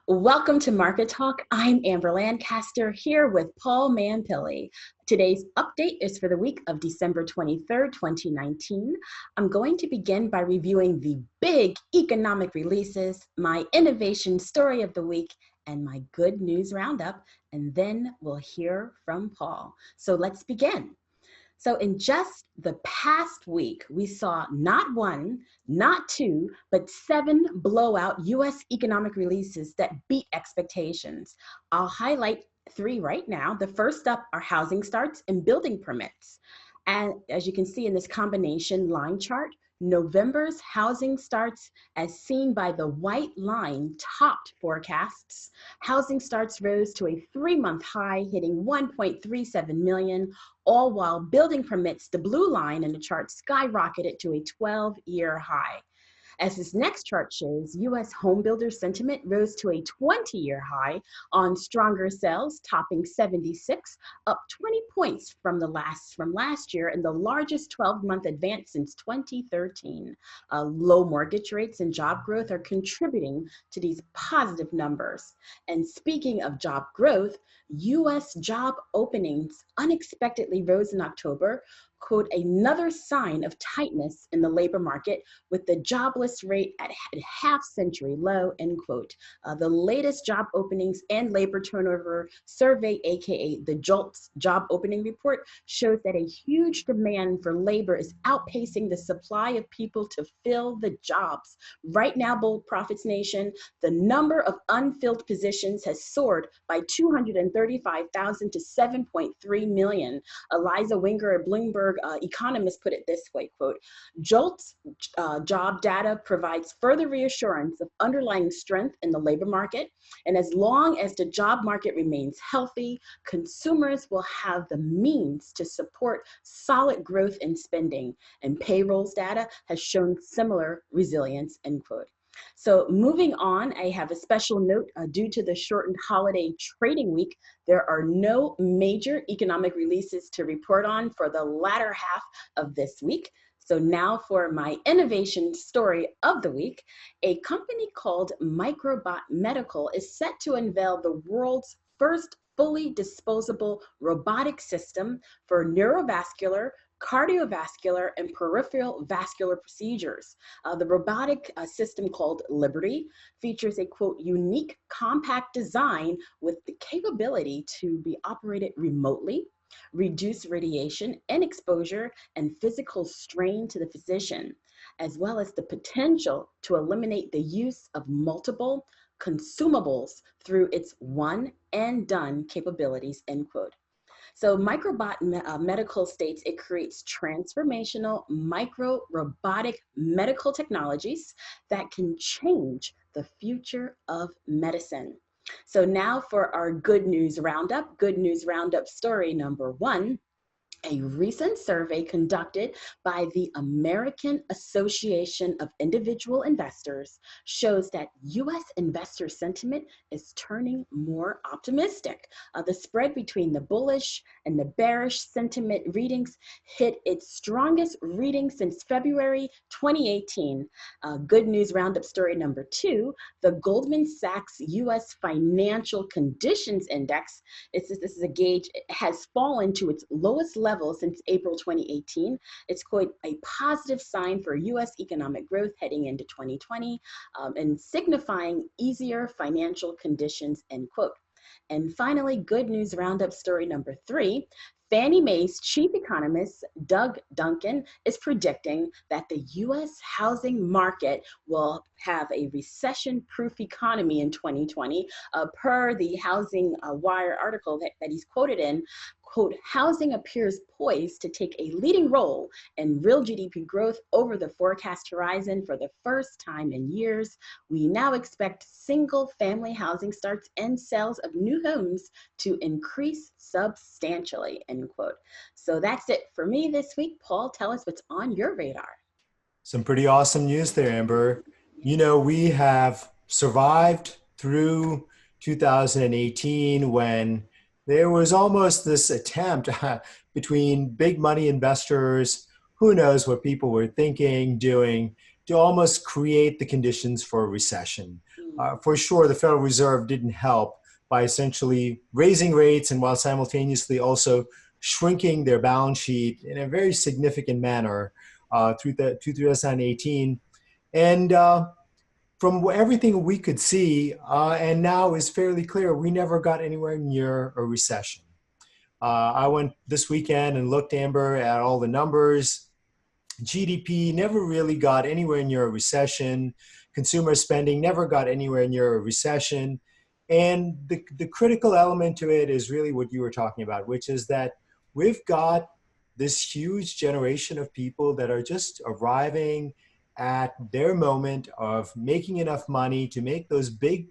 Welcome to Market Talk. I'm Amber Lancaster here with Paul Mampilly. Today's update is for the week of December 23rd, 2019. I'm going to begin by reviewing the big economic releases, my innovation story of the week, and my good news roundup, and then we'll hear from Paul. So let's begin. So in just the past week, we saw not one, not two, but 7 blowout US economic releases that beat expectations. I'll highlight 3 right now. The first up are housing starts and building permits. And as you can see in this combination line chart, November's housing starts, as seen by the white line, topped forecasts. Housing starts rose to a 3-month high, hitting 1.37 million, all while building permits, the blue line in the chart, skyrocketed to a 12-year high. As this next chart shows, U.S. home builder sentiment rose to a 20-year high on stronger sales, topping 76, up 20 points from last year, and the largest 12-month advance since 2013. Low mortgage rates and job growth are contributing to these positive numbers. And speaking of job growth, U.S. job openings unexpectedly rose in October, quote, another sign of tightness in the labor market, with the jobless rate at a half-century low, end quote. The latest job openings and labor turnover survey, aka the JOLTS job opening report, shows that a huge demand for labor is outpacing the supply of people to fill the jobs. Right now, Bold Profits Nation, the number of unfilled positions has soared by 235,000 to 7.3 million. Eliza Winger at Bloomberg Economist put it this way, quote, JOLTS job data provides further reassurance of underlying strength in the labor market. And as long as the job market remains healthy, consumers will have the means to support solid growth in spending. And payrolls data has shown similar resilience, end quote. So moving on, I have a special note due to the shortened holiday trading week. There are no major economic releases to report on for the latter half of this week. So now for my innovation story of the week. A company called Microbot Medical is set to unveil the world's first fully disposable robotic system for neurovascular, cardiovascular, and peripheral vascular procedures. The robotic system, called Liberty, features a, quote, unique compact design with the capability to be operated remotely, reduce radiation and exposure and physical strain to the physician, as well as the potential to eliminate the use of multiple consumables through its one and done capabilities, end quote. So Microbot Medical states it creates transformational micro-robotic medical technologies that can change the future of medicine. So now for our good news roundup story number 1. A recent survey conducted by the American Association of Individual Investors shows that U.S. investor sentiment is turning more optimistic. The spread between the bullish and the bearish sentiment readings hit its strongest reading since February 2018. Good news roundup story number 2, the Goldman Sachs U.S. Financial Conditions Index, this is a gauge, has fallen to its lowest level since April 2018. It's quite a positive sign for U.S. economic growth heading into 2020 and signifying easier financial conditions, end quote. And finally, good news roundup story number 3. Fannie Mae's chief economist, Doug Duncan, is predicting that the U.S. housing market will have a recession-proof economy in 2020. Per the Housing Wire article that he's quoted in, quote, housing appears poised to take a leading role in real GDP growth over the forecast horizon for the first time in years. We now expect single-family housing starts and sales of new homes to increase substantially, end quote. So that's it for me this week. Paul, tell us what's on your radar. Some pretty awesome news there, Amber. You know, we have survived through 2018 when there was almost this attempt between big money investors, who knows what people were thinking, doing, to almost create the conditions for a recession. For sure, the Federal Reserve didn't help by essentially raising rates and while simultaneously also shrinking their balance sheet in a very significant manner through 2018. And from everything we could see, and now is fairly clear, we never got anywhere near a recession. I went this weekend and looked, Amber, at all the numbers. GDP never really got anywhere near a recession. Consumer spending never got anywhere near a recession. And the critical element to it is really what you were talking about, which is that we've got this huge generation of people that are just arriving at their moment of making enough money to make those big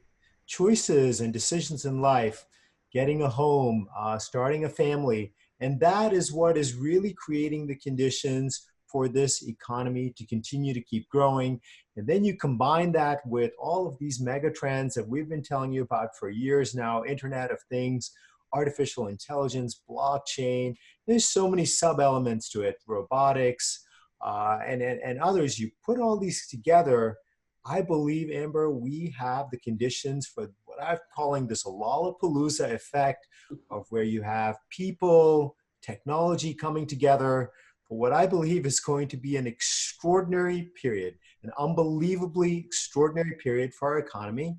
choices and decisions in life, getting a home, starting a family. And that is what is really creating the conditions for this economy to continue to keep growing. And then you combine that with all of these mega trends that we've been telling you about for years now: Internet of Things, artificial intelligence, blockchain. There's so many sub-elements to it, robotics, and others. You put all these together, I believe, Amber, we have the conditions for what I'm calling this Lollapalooza effect, of where you have people, technology coming together for what I believe is going to be an extraordinary period, an unbelievably extraordinary period for our economy.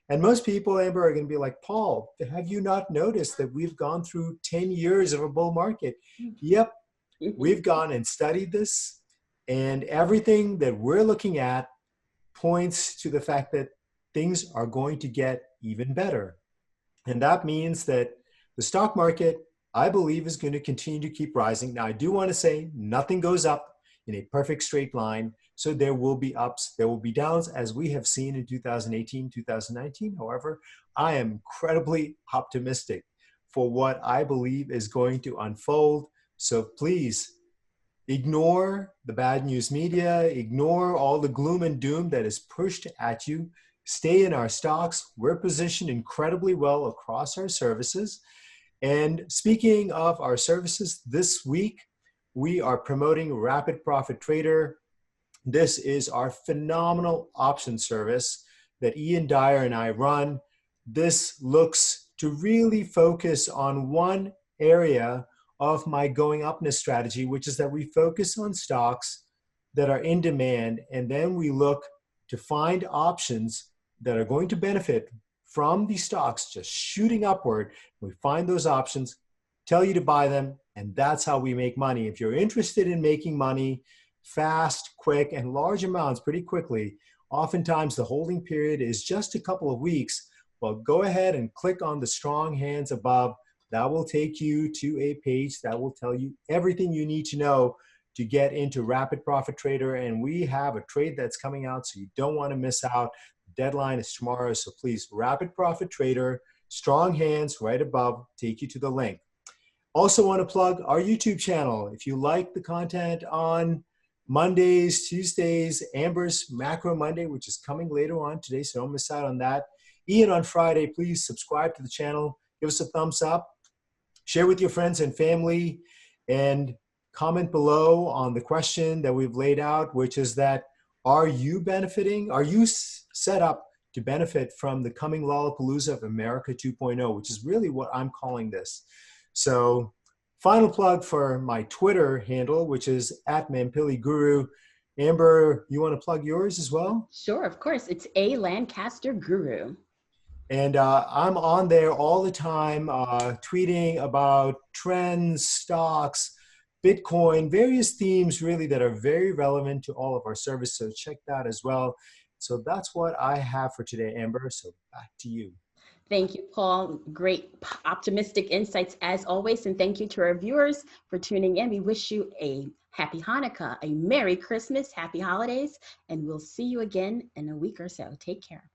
And most people, Amber, are going to be like, Paul, have you not noticed that we've gone through 10 years of a bull market? Yep, we've gone and studied this, and everything that we're looking at points to the fact that things are going to get even better. And that means that the stock market, I believe, is going to continue to keep rising. Now, I do want to say nothing goes up in a perfect straight line. So there will be ups, there will be downs, as we have seen in 2018, 2019. However, I am incredibly optimistic for what I believe is going to unfold. So please ignore the bad news media, ignore all the gloom and doom that is pushed at you. Stay in our stocks. We're positioned incredibly well across our services. And speaking of our services, this week we are promoting Rapid Profit Trader. This is our phenomenal option service that Ian Dyer and I run. This looks to really focus on one area of my going upness strategy, which is that we focus on stocks that are in demand, and then we look to find options that are going to benefit from these stocks just shooting upward. We find those options, tell you to buy them, and that's how we make money. If you're interested in making money fast, quick, and large amounts pretty quickly, oftentimes the holding period is just a couple of weeks. Well, go ahead and click on the strong hands above. That will take you to a page that will tell you everything you need to know to get into Rapid Profit Trader. And we have a trade that's coming out, so you don't want to miss out. The deadline is tomorrow, so please, Rapid Profit Trader, strong hands right above, take you to the link. Also want to plug our YouTube channel. If you like the content on Mondays, Tuesdays, Amber's Macro Monday, which is coming later on today, so don't miss out on that. Ian on Friday, please subscribe to the channel, give us a thumbs up, share with your friends and family, and comment below on the question that we've laid out, which is that, are you benefiting? Are you set up to benefit from the coming Lollapalooza of America 2.0, which is really what I'm calling this. So final plug for my Twitter handle, which is @MampillyGuru. Amber, you want to plug yours as well? Sure, of course. It's a Lancaster Guru. And I'm on there all the time, tweeting about trends, stocks, Bitcoin, various themes really that are very relevant to all of our service. So check that as well. So that's what I have for today, Amber. So back to you. Thank you, Paul. Great optimistic insights as always. And thank you to our viewers for tuning in. We wish you a happy Hanukkah, a Merry Christmas, happy holidays, and we'll see you again in a week or so. Take care.